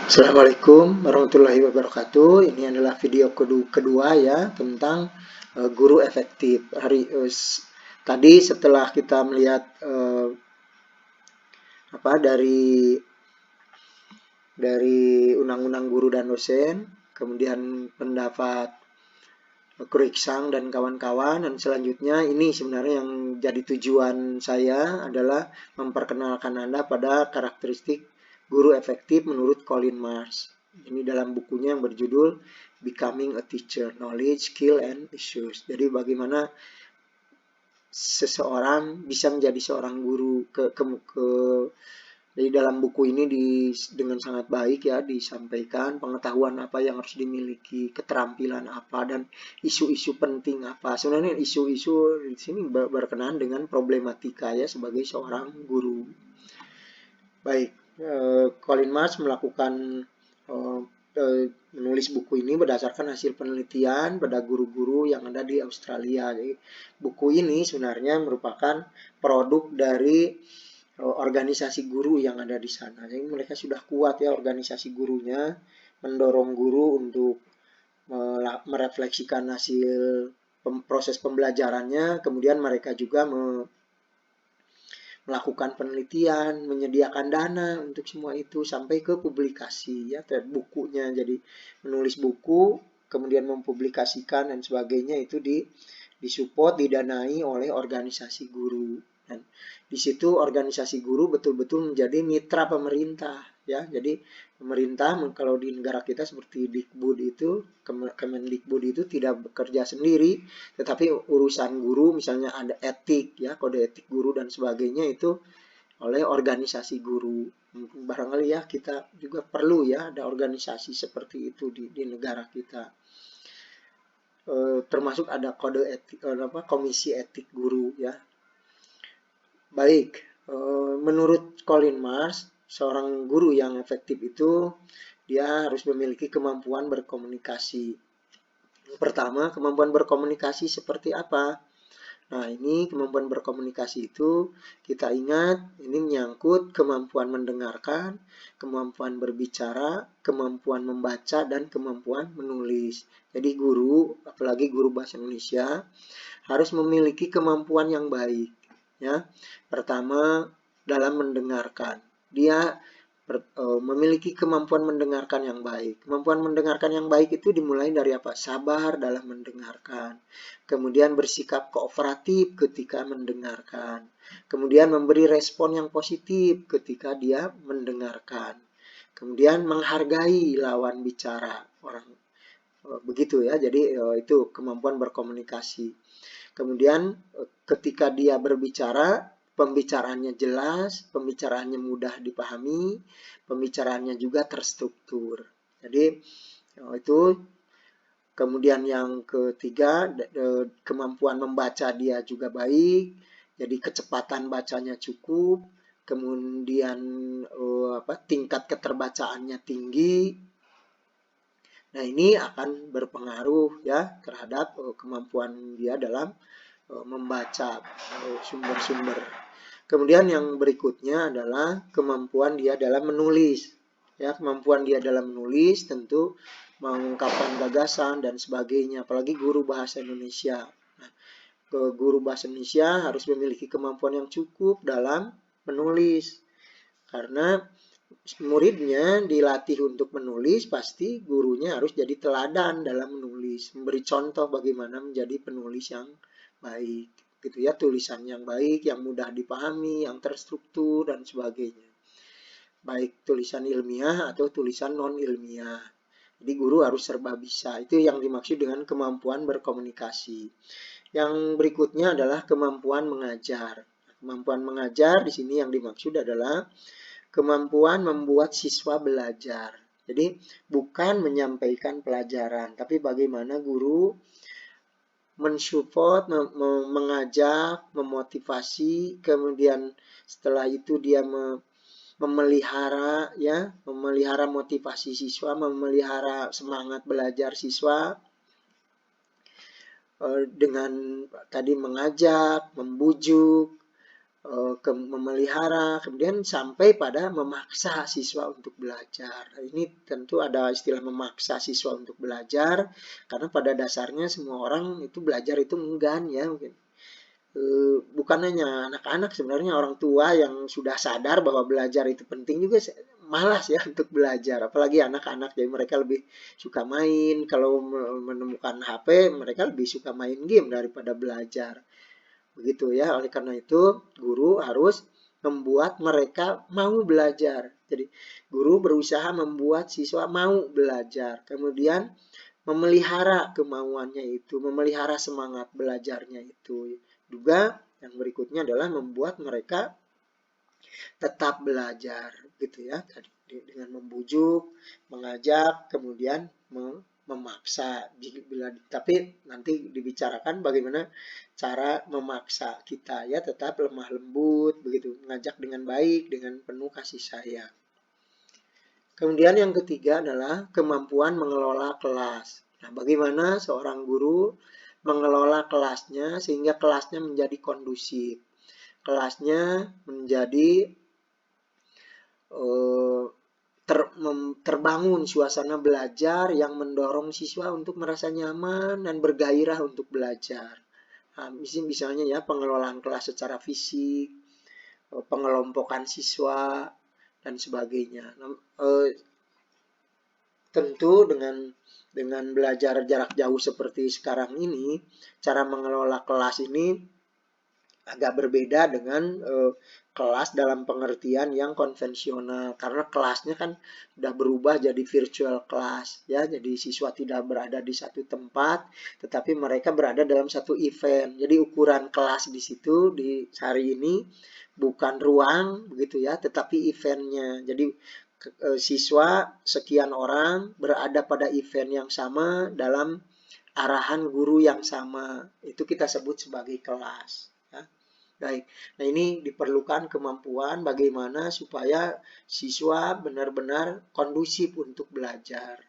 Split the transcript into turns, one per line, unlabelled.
Assalamualaikum warahmatullahi wabarakatuh. Ini adalah video kedua ya tentang guru efektif. Tadi setelah kita melihat dari Undang-Undang Guru dan Dosen, kemudian pendapat Kruiksang dan kawan-kawan, dan selanjutnya ini sebenarnya yang jadi tujuan saya adalah memperkenalkan Anda pada karakteristik guru efektif menurut Colin Marsh. Ini dalam bukunya yang berjudul Becoming a Teacher, Knowledge, Skill, and Issues. Jadi bagaimana seseorang bisa menjadi seorang guru. Jadi dalam buku ini dengan sangat baik ya disampaikan pengetahuan apa yang harus dimiliki, keterampilan apa, dan isu-isu penting apa. Sebenarnya isu-isu di sini berkenaan dengan problematika ya sebagai seorang guru. Baik, Colin Marsh melakukan menulis buku ini berdasarkan hasil penelitian pada guru-guru yang ada di Australia. Jadi buku ini sebenarnya merupakan produk dari organisasi guru yang ada di sana. Jadi mereka sudah kuat ya organisasi gurunya, mendorong guru untuk merefleksikan hasil proses pembelajarannya, kemudian mereka juga melakukan penelitian, menyediakan dana untuk semua itu sampai ke publikasi ya, bukunya. Jadi menulis buku, kemudian mempublikasikan dan sebagainya itu disupport, didanai oleh organisasi guru. Dan di situ organisasi guru betul-betul menjadi mitra pemerintah ya. Jadi pemerintah kalau di negara kita seperti Dikbud itu, Kemendikbud itu tidak bekerja sendiri, tetapi urusan guru misalnya ada etik ya, kode etik guru dan sebagainya itu oleh organisasi guru. Barangkali ya kita juga perlu ya ada organisasi seperti itu di negara kita. Termasuk ada kode etik, komisi etik guru ya. Baik, menurut Colin Marsh, seorang guru yang efektif itu dia harus memiliki kemampuan berkomunikasi. Pertama, kemampuan berkomunikasi seperti apa? Nah, ini kemampuan berkomunikasi itu kita ingat ini menyangkut kemampuan mendengarkan, kemampuan berbicara, kemampuan membaca, dan kemampuan menulis. Jadi guru, apalagi guru bahasa Indonesia, harus memiliki kemampuan yang baik. Ya, pertama dalam mendengarkan, dia memiliki kemampuan mendengarkan yang baik. Kemampuan mendengarkan yang baik itu dimulai dari apa? Sabar dalam mendengarkan. Kemudian bersikap kooperatif ketika mendengarkan. Kemudian memberi respon yang positif ketika dia mendengarkan. Kemudian menghargai lawan bicara orang. Begitu ya. Jadi itu kemampuan berkomunikasi. Kemudian ketika dia berbicara, pembicaraannya jelas, pembicaraannya mudah dipahami, pembicaraannya juga terstruktur. Jadi itu. Kemudian yang ketiga, kemampuan membaca dia juga baik, jadi kecepatan bacanya cukup, kemudian tingkat keterbacaannya tinggi. Nah, ini akan berpengaruh ya terhadap kemampuan dia dalam membaca sumber-sumber. Kemudian yang berikutnya adalah kemampuan dia dalam menulis. Ya, kemampuan dia dalam menulis tentu mengungkapkan gagasan dan sebagainya, apalagi guru bahasa Indonesia. Nah, guru bahasa Indonesia harus memiliki kemampuan yang cukup dalam menulis. Karena muridnya dilatih untuk menulis, pasti gurunya harus jadi teladan dalam menulis, memberi contoh bagaimana menjadi penulis yang baik. Gitu ya, tulisan yang baik, yang mudah dipahami, yang terstruktur dan sebagainya. Baik tulisan ilmiah atau tulisan non ilmiah. Jadi guru harus serba bisa. Itu yang dimaksud dengan kemampuan berkomunikasi. Yang berikutnya adalah kemampuan mengajar. Kemampuan mengajar di sini yang dimaksud adalah kemampuan membuat siswa belajar. Jadi bukan menyampaikan pelajaran, tapi bagaimana guru mensupport, mengajak, memotivasi, kemudian setelah itu dia memelihara motivasi siswa, memelihara semangat belajar siswa dengan tadi mengajak, membujuk, memelihara, kemudian sampai pada memaksa siswa untuk belajar. Ini tentu ada istilah memaksa siswa untuk belajar, karena pada dasarnya semua orang itu belajar itu enggan ya mungkin. Bukan hanya anak-anak, sebenarnya orang tua yang sudah sadar bahwa belajar itu penting juga malas ya untuk belajar, apalagi anak-anak, jadi mereka lebih suka main, kalau menemukan HP mereka lebih suka main game daripada belajar. Begitu ya, oleh karena itu guru harus membuat mereka mau belajar. Jadi guru berusaha membuat siswa mau belajar. Kemudian memelihara kemauannya itu, memelihara semangat belajarnya itu. Juga yang berikutnya adalah membuat mereka tetap belajar gitu ya. Dengan membujuk, mengajak, kemudian memaksa. Tapi nanti dibicarakan bagaimana cara memaksa kita ya, tetap lemah lembut begitu, mengajak dengan baik, dengan penuh kasih sayang. Kemudian yang ketiga adalah kemampuan mengelola kelas. Nah, bagaimana seorang guru mengelola kelasnya sehingga kelasnya menjadi kondusif, kelasnya menjadi terbangun suasana belajar yang mendorong siswa untuk merasa nyaman dan bergairah untuk belajar. Nah, misalnya ya, pengelolaan kelas secara fisik, pengelompokan siswa, dan sebagainya. Nah, tentu dengan belajar jarak jauh seperti sekarang ini, cara mengelola kelas ini agak berbeda dengan kelas dalam pengertian yang konvensional, karena kelasnya kan sudah berubah jadi virtual class ya, jadi siswa tidak berada di satu tempat tetapi mereka berada dalam satu event. Jadi ukuran kelas di situ di hari ini bukan ruang begitu ya, tetapi eventnya. Jadi siswa sekian orang berada pada event yang sama dalam arahan guru yang sama, itu kita sebut sebagai kelas ya. Baik, nah ini diperlukan kemampuan bagaimana supaya siswa benar-benar kondusif untuk belajar.